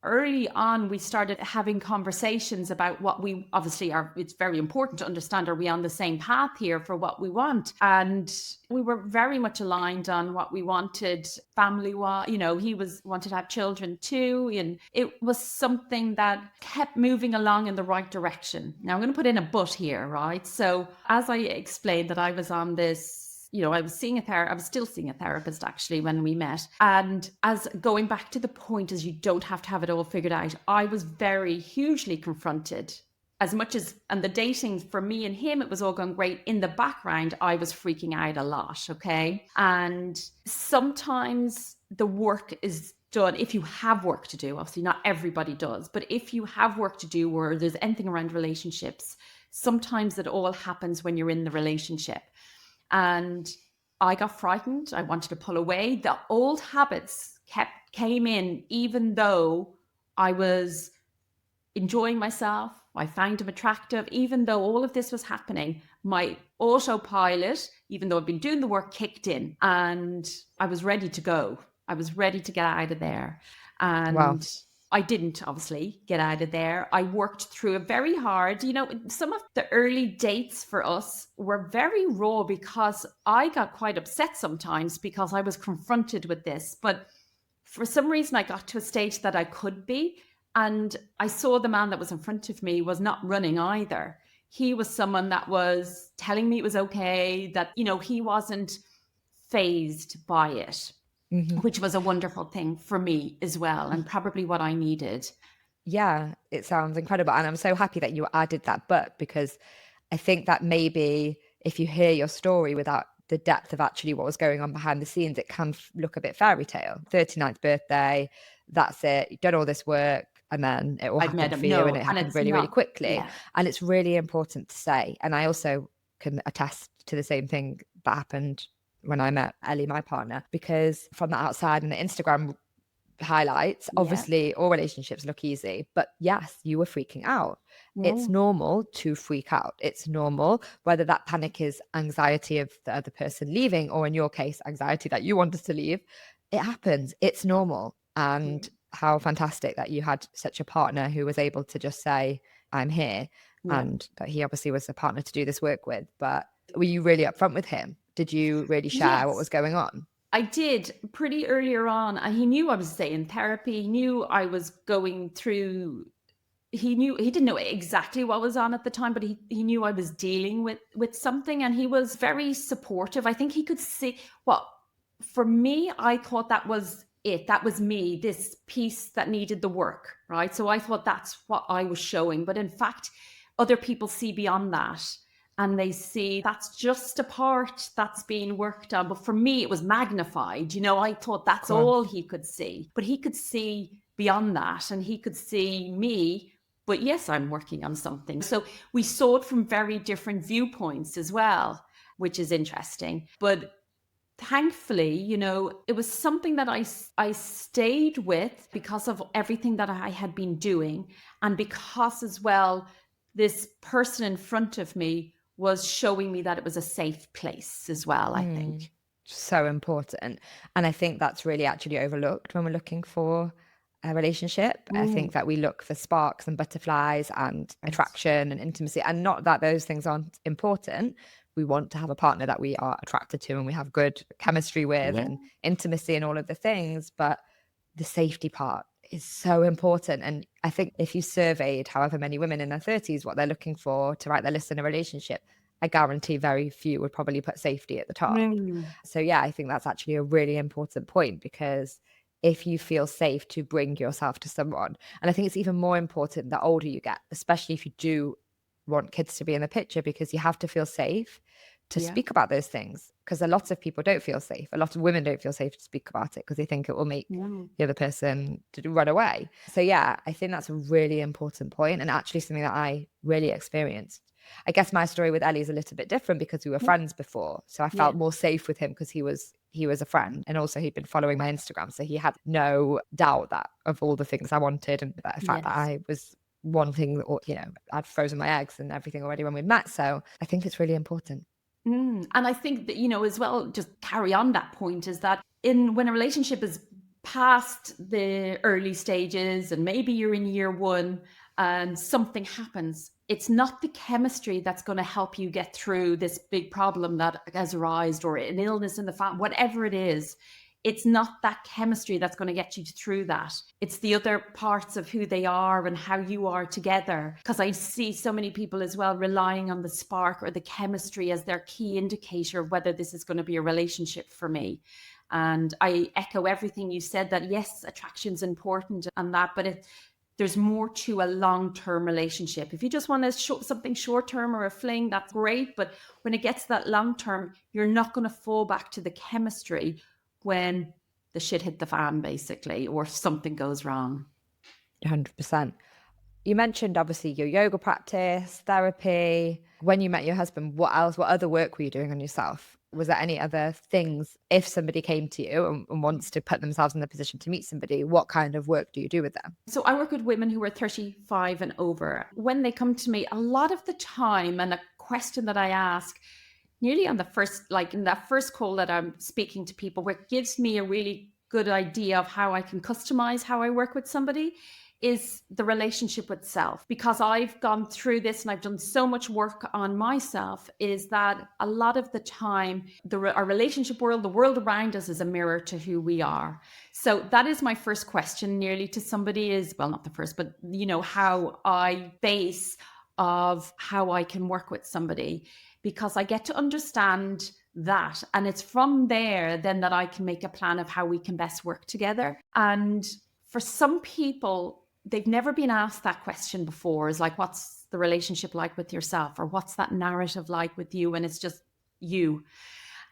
Early on, we started having conversations about what we obviously are. It's very important to understand, are we on the same path here for what we want? And we were very much aligned on what we wanted family-wise. He wanted to have children too. And it was something that kept moving along in the right direction. Now I'm going to put in a but here, right? So as I explained that I was on this, I was still seeing a therapist actually when we met. And as going back to the point, is you don't have to have it all figured out. I was very hugely confronted, as much as, and the dating for me and him, it was all going great. In the background, I was freaking out a lot. Okay. And sometimes the work is done if you have work to do. Obviously not everybody does, but if you have work to do, or there's anything around relationships, sometimes it all happens when you're in the relationship. And I got frightened. I wanted to pull away. The old habits came in, even though I was enjoying myself. I found him attractive. Even though all of this was happening, my autopilot, even though I've been doing the work, kicked in, and I was ready to go. I was ready to get out of there. And wow. I didn't obviously get out of there. I worked through it very hard. Some of the early dates for us were very raw, because I got quite upset sometimes because I was confronted with this. But for some reason, I got to a stage that I could be. And I saw the man that was in front of me was not running either. He was someone that was telling me it was okay, that, he wasn't fazed by it. Mm-hmm. Which was a wonderful thing for me as well, and probably what I needed. Yeah, it sounds incredible. And I'm so happy that you added that but, because I think that maybe if you hear your story without the depth of actually what was going on behind the scenes, it can look a bit fairy tale. 39th birthday, that's it. You've done all this work, and then it all happened for you, and it happened really, really quickly. Yeah. And it's really important to say. And I also can attest to the same thing that happened when I met Ellie, my partner, because from the outside and the Instagram highlights, obviously all relationships look easy, but yes, you were freaking out. Yeah. It's normal to freak out. It's normal, whether that panic is anxiety of the other person leaving, or in your case, anxiety that you wanted to leave. It happens. It's normal. And how fantastic that you had such a partner who was able to just say, I'm here. Yeah. And that he obviously was a partner to do this work with. But were you really upfront with him? Did you really share what was going on? I did pretty earlier on. He knew I was saying therapy. He knew I was going through. He didn't know exactly what was on at the time, but he knew I was dealing with something, and he was very supportive. I think he could see what for me. I thought that was it. That was me. This piece that needed the work, right? So I thought that's what I was showing, but in fact, other people see beyond that and they see that's just a part that's being worked on. But for me, it was magnified. I thought that's all he could see, but he could see beyond that and he could see me. But yes, I'm working on something. So we saw it from very different viewpoints as well, which is interesting. But thankfully, it was something that I stayed with because of everything that I had been doing. And because as well, this person in front of me was showing me that it was a safe place as well, I think. So important. And I think that's really actually overlooked when we're looking for a relationship. I think that we look for sparks and butterflies and attraction and intimacy, and not that those things aren't important. We want to have a partner that we are attracted to and we have good chemistry with and intimacy and all of the things. But the safety part is so important. And I think if you surveyed however many women in their 30s what they're looking for to write their list in a relationship, I guarantee very few would probably put safety at the top. So yeah, I think that's actually a really important point, because if you feel safe to bring yourself to someone, and I think it's even more important the older you get, especially if you do want kids to be in the picture, because you have to feel safe to speak about those things, because a lot of people don't feel safe. A lot of women don't feel safe to speak about it because they think it will make the other person to run away. So yeah, I think that's a really important point, and actually something that I really experienced. I guess my story with Ellie is a little bit different because we were friends before. So I felt more safe with him because he was a friend, and also he'd been following my Instagram. So he had no doubt that of all the things I wanted, and the fact that I was wanting, or I'd frozen my eggs and everything already when we met. So I think it's really important. And I think that, as well, just carry on that point, is that when a relationship is past the early stages and maybe you're in year one and something happens, it's not the chemistry that's going to help you get through this big problem that has arisen, or an illness in the family, whatever it is. It's not that chemistry that's going to get you through that. It's the other parts of who they are and how you are together. Because I see so many people as well relying on the spark or the chemistry as their key indicator of whether this is going to be a relationship for me. And I echo everything you said, that yes, attraction's important and that, but there's more to a long-term relationship. If you just want to show something short-term or a fling, that's great. But when it gets to that long-term, you're not going to fall back to the chemistry when the shit hit the fan, basically, or something goes wrong. 100%. You mentioned obviously your yoga practice, therapy. When you met your husband, what other work were you doing on yourself? Was there any other things, if somebody came to you and wants to put themselves in the position to meet somebody, what kind of work do you do with them? So I work with women who are 35 and over. When they come to me, a lot of the time, and a question that I ask nearly on the first, like in that first call that I'm speaking to people, where it gives me a really good idea of how I can customize how I work with somebody, is the relationship itself. Because I've gone through this and I've done so much work on myself, is that a lot of the time, our relationship world, the world around us, is a mirror to who we are. So that is my first question nearly to somebody, is, well, not the first, but how I base of how I can work with somebody, because I get to understand that. And it's from there then that I can make a plan of how we can best work together. And for some people, they've never been asked that question before, is like, what's the relationship like with yourself? Or what's that narrative like with you? And it's just you.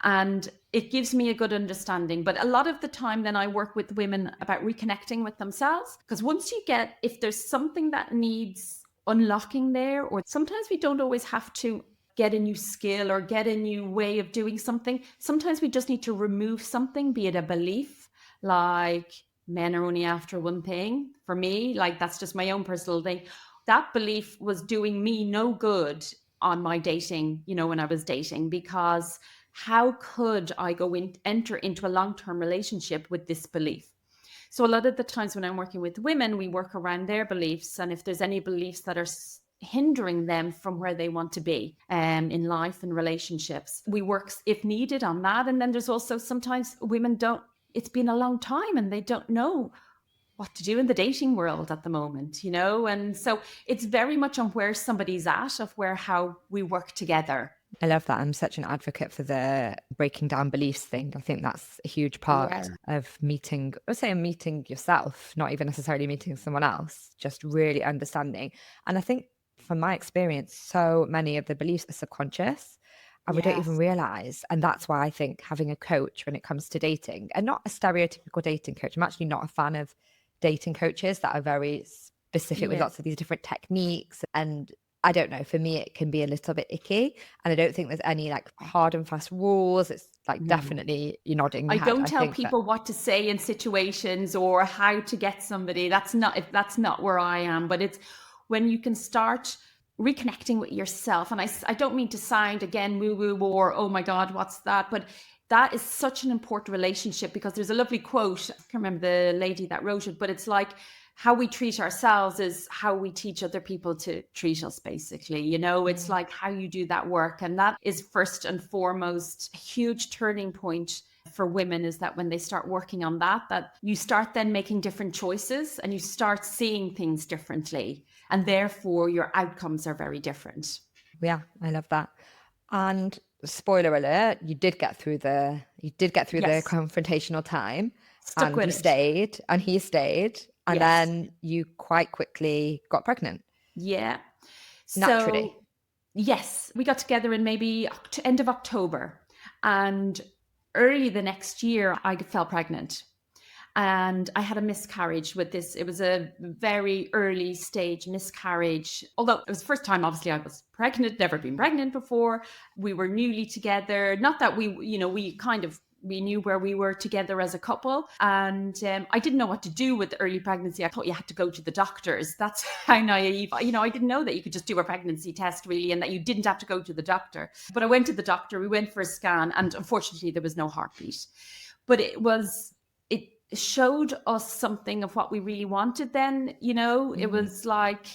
And it gives me a good understanding. But a lot of the time then I work with women about reconnecting with themselves. Because once if there's something that needs unlocking there, or sometimes we don't always have to get a new skill or get a new way of doing something. Sometimes we just need to remove something, be it a belief, like men are only after one thing. For me, like, that's just my own personal thing. That belief was doing me no good on my dating, when I was dating, because how could I enter into a long-term relationship with this belief? So a lot of the times when I'm working with women, we work around their beliefs. And if there's any beliefs that are hindering them from where they want to be in life and relationships. We work if needed on that. And then there's also sometimes women don't, it's been a long time and they don't know what to do in the dating world at the moment, and so it's very much on where somebody's at, of how we work together. I love that. I'm such an advocate for the breaking down beliefs thing. I think that's a huge part of meeting yourself, not even necessarily meeting someone else, just really understanding. And I think from my experience, so many of the beliefs are subconscious and we don't even realize. And that's why I think having a coach when it comes to dating, and not a stereotypical dating coach. I'm actually not a fan of dating coaches that are very specific with lots of these different techniques. And I don't know, for me, it can be a little bit icky. And I don't think there's any like hard and fast rules. It's like definitely you're nodding your I head. don't tell people what to say in situations or how to get somebody. That's not where I am. But it's when you can start reconnecting with yourself. And I don't mean to sound again woo-woo or, oh my God, what's that? But that is such an important relationship, because there's a lovely quote. I can't remember the lady that wrote it, but it's like, how we treat ourselves is how we teach other people to treat us, basically. It's like how you do that work. And that is first and foremost a huge turning point for women, is that when they start working on that you start then making different choices and you start seeing things differently. And therefore your outcomes are very different. Yeah, I love that. And spoiler alert, you did get through the confrontational time. Stuck with you it. Stayed, and he stayed. And then you quite quickly got pregnant. Yeah. Naturally. So, yes, we got together in maybe end of October. And early the next year, I fell pregnant. And I had a miscarriage with this. It was a very early stage miscarriage. Although it was the first time, obviously, I was pregnant, never been pregnant before. We were newly together. Not that we knew where we were together as a couple. And I didn't know what to do with early pregnancy. I thought you had to go to the doctors. That's how naive. I didn't know that you could just do a pregnancy test, really, and that you didn't have to go to the doctor. But I went to the doctor. We went for a scan. And unfortunately, there was no heartbeat. But it showed us something of what we really wanted then. It was like,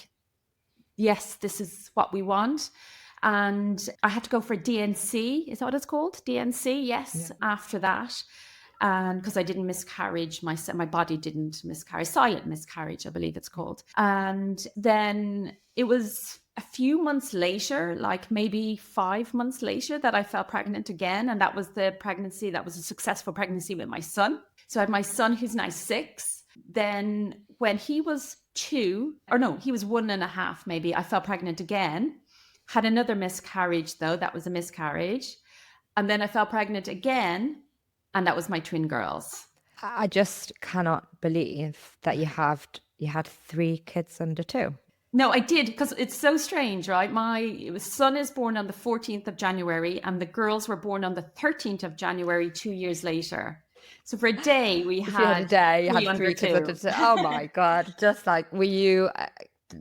yes, this is what we want. And I had to go for DNC. Is that what it's called? DNC, yes, after that. And because I didn't miscarriage, my body didn't miscarry, silent miscarriage, I believe it's called. And then it was a few months later, like maybe 5 months later, that I fell pregnant again. And that was a successful pregnancy with my son. So I had my son, who's now 6. Then when he was 2, or no, he was 1.5 maybe, I fell pregnant again. Had another miscarriage, though. That was a miscarriage. And then I fell pregnant again. And that was my twin girls. I just cannot believe that you had 3 kids under 2. No, I did, because it's so strange, right? My son is born on the 14th of January and the girls were born on the 13th of January, 2 years later. So for a day, you had 3 kids under 2. Oh my God. Just like, were you...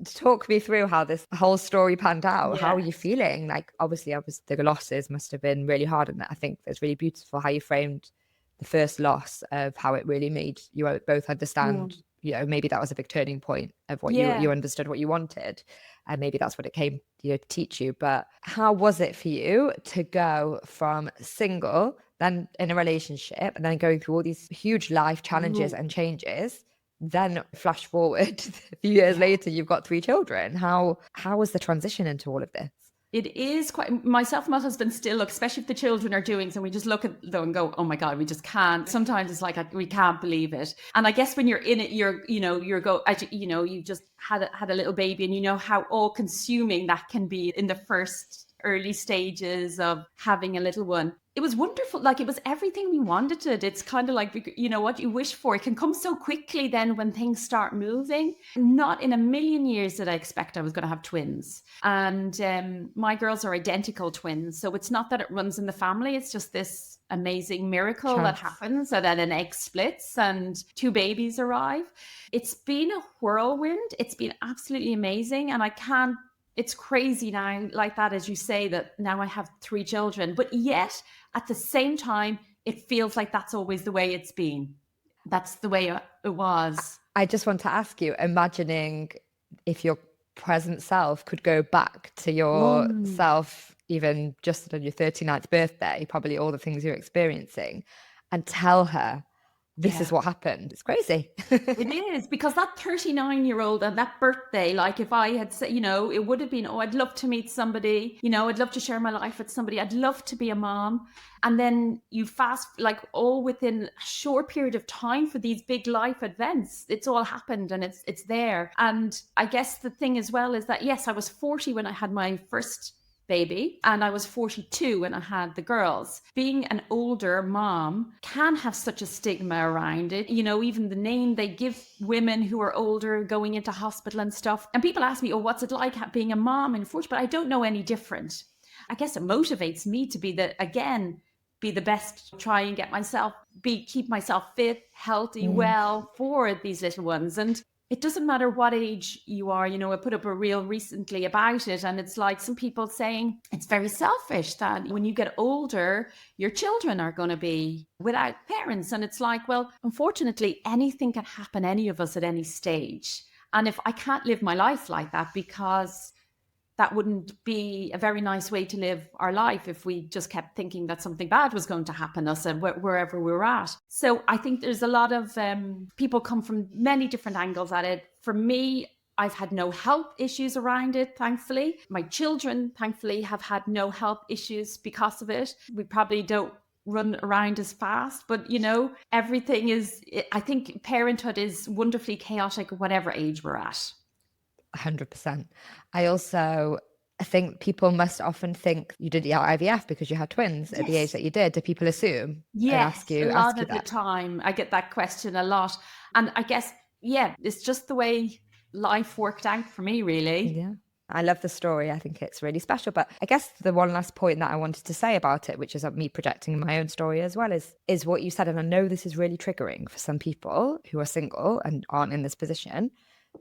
talk me through how this whole story panned out. Yeah. How are you feeling? Like, obviously the losses must have been really hard, and I think it's really beautiful how you framed the first loss, of how it really made you both understand, maybe that was a big turning point of what you understood what you wanted, and maybe that's what it came to teach you. But how was it for you to go from single, then in a relationship, and then going through all these huge life challenges and changes? Then flash forward a few years later, you've got 3 children. How was the transition into all of this? It is quite, myself and my husband still look, especially if the children are doing so, we just look at them and go, oh my God, we just can't. Sometimes it's like, we can't believe it. And I guess when you're in it, you just had a little baby, and you know how all consuming that can be in the first early stages of having a little one. It was wonderful. Like, it was everything we wanted it. It's kind of like, what you wish for. It can come so quickly then when things start moving. Not in a million years did I expect I was going to have twins. And my girls are identical twins. So it's not that it runs in the family. It's just this amazing miracle that happens, and then an egg splits and 2 babies arrive. It's been a whirlwind. It's been absolutely amazing. And it's crazy now, like that, as you say, that now I have 3 children, but yet at the same time, it feels like that's always the way it's been. That's the way it was. I just want to ask you, imagining if your present self could go back to your Oh, self, even just on your 39th birthday, probably all the things you're experiencing, and tell her this is yeah. what happened. It's crazy. It is, because that 39-year-old and that birthday, like if I had said, it would have been, oh, I'd love to meet somebody, I'd love to share my life with somebody, I'd love to be a mom. And then you fast, like all within a short period of time for these big life events, it's all happened and it's there. And I guess the thing as well is that, yes, I was 40 when I had my first baby, and I was 42 when I had the girls. Being an older mom can have such a stigma around it. Even the name they give women who are older going into hospital and stuff. And people ask me, oh, what's it like being a mom in 40? But I don't know any different. I guess it motivates me to be the best, try and keep myself fit, healthy, Mm. well for these little ones. And it doesn't matter what age you are. I put up a reel recently about it, and it's like some people saying it's very selfish that when you get older, your children are going to be without parents. And it's like, well, unfortunately, anything can happen, any of us at any stage. And if I can't live my life like that, because that wouldn't be a very nice way to live our life if we just kept thinking that something bad was going to happen to us and wherever we're at. So I think there's a lot of people come from many different angles at it. For me, I've had no health issues around it, thankfully. My children, thankfully, have had no health issues because of it. We probably don't run around as fast, but everything is, I think parenthood is wonderfully chaotic at whatever age we're at. 100%. I think people must often think you did your IVF because you had twins at the age Yes. that you did. Do people assume and ask Yes, a you lot of the that? time I get that question a lot. And I guess, yeah, it's just the way life worked out for me, really. Yeah. I love the story. I think it's really special. But I guess the one last point that I wanted to say about it, which is me projecting my own story as well, is what you said. And I know this is really triggering for some people who are single and aren't in this position.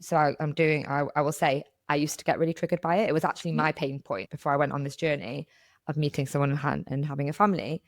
So I will say, I used to get really triggered by it. It was actually Yeah. my pain point before I went on this journey of meeting someone and having a family,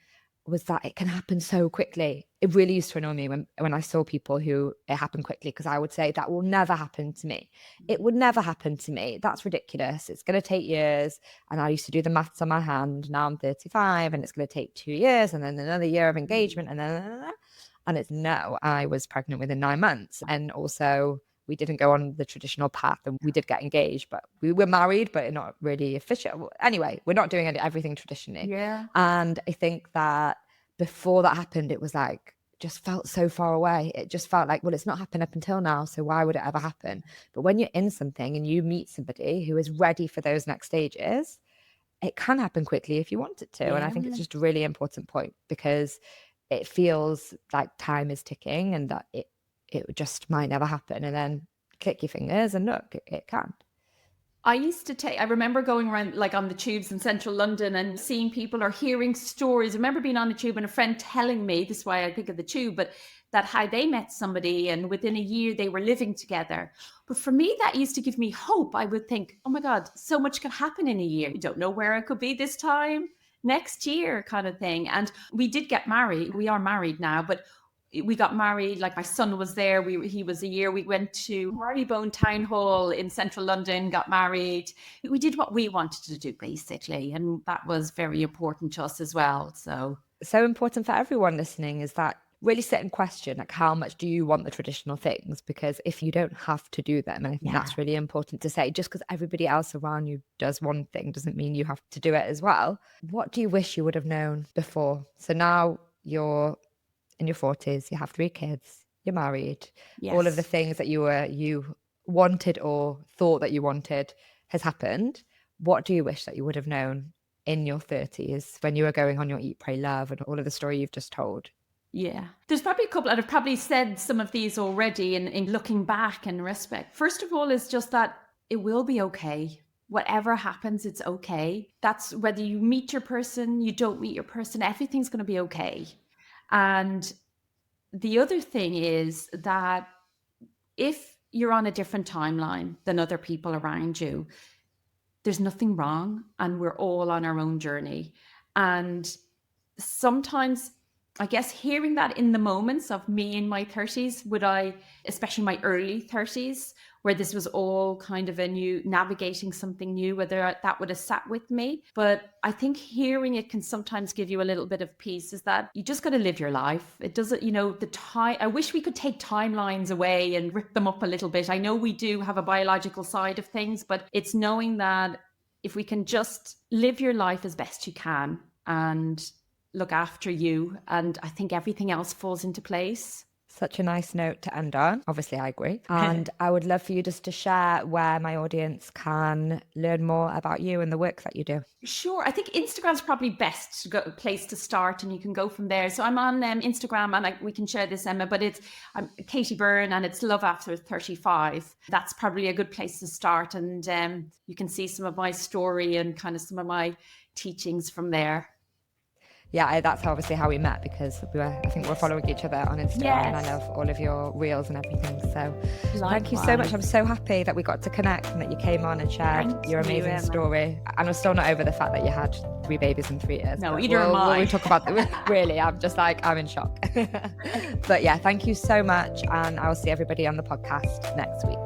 was that it can happen so quickly. It really used to annoy me when I saw people who it happened quickly, because I would say that will never happen to me. It would never happen to me. That's ridiculous. It's going to take years. And I used to do the maths on my hand. Now I'm 35 and it's going to take 2 years and then another year of engagement and it's no, I was pregnant within 9 months. And also we didn't go on the traditional path, and we did get engaged, but we were married, but not really official. Anyway, we're not doing everything traditionally. Yeah. And I think that before that happened, it was like, just felt so far away. It just felt like, well, it's not happened up until now, so why would it ever happen? But when you're in something and you meet somebody who is ready for those next stages, it can happen quickly if you want it to. Yeah. And I think it's just a really important point, because it feels like time is ticking and that it just might never happen. And then click your fingers and look, it can. I remember going around like on the tubes in central London and seeing people or hearing stories. I remember being on the tube and a friend telling me, this is why I think of the tube, but that how they met somebody and within a year they were living together. But for me, that used to give me hope. I would think, oh my God, so much could happen in a year. You don't know where I could be this time next year, kind of thing. And we did get married. We are married now, but we got married, like my son was there, he was a year. We went to Marylebone Town Hall in central London, got married. We did what we wanted to do, basically, and that was very important to us as well. So important for everyone listening is that really sit and question, like, how much do you want the traditional things? Because if you don't have to do them, and I think that's really important to say, just because everybody else around you does one thing doesn't mean you have to do it as well. What do you wish you would have known before? So now you're in your 40s, you have 3 kids, you're married, Yes. all of the things that you wanted or thought that you wanted has happened. What do you wish that you would have known in your 30s when you were going on your Eat, Pray, Love and all of the story you've just told? Yeah. There's probably a couple, and I've probably said some of these already in looking back in respect. First of all, is just that it will be okay. Whatever happens, it's okay. That's whether you meet your person, you don't meet your person, everything's going to be okay. And the other thing is that if you're on a different timeline than other people around you, there's nothing wrong, and we're all on our own journey. And sometimes I guess hearing that in the moments of me in my 30s, especially my early 30s, where this was all kind of navigating something new, whether that would have sat with me. But I think hearing it can sometimes give you a little bit of peace, is that you just got to live your life. It doesn't, I wish we could take timelines away and rip them up a little bit. I know we do have a biological side of things, but it's knowing that if we can just live your life as best you can and look after you, and I think everything else falls into place. Such a nice note to end on. Obviously, I agree. And I would love for you just to share where my audience can learn more about you and the work that you do. Sure. I think Instagram's probably best place to start, and you can go from there. So I'm on Instagram, and we can share this, Emma, but I'm Katie Byrne, and it's Love After 35. That's probably a good place to start. And you can see some of my story and kind of some of my teachings from there. Yeah, that's obviously how we met, because I think we're following each other on Instagram. Yes. And I love all of your reels and everything. So Thank you so much. I'm so happy that we got to connect and that you came on and shared your amazing story. And I'm still not over the fact that you had 3 babies in 3 years. No, either am I. We'll talk about really, I'm in shock. But yeah, thank you so much. And I will see everybody on the podcast next week.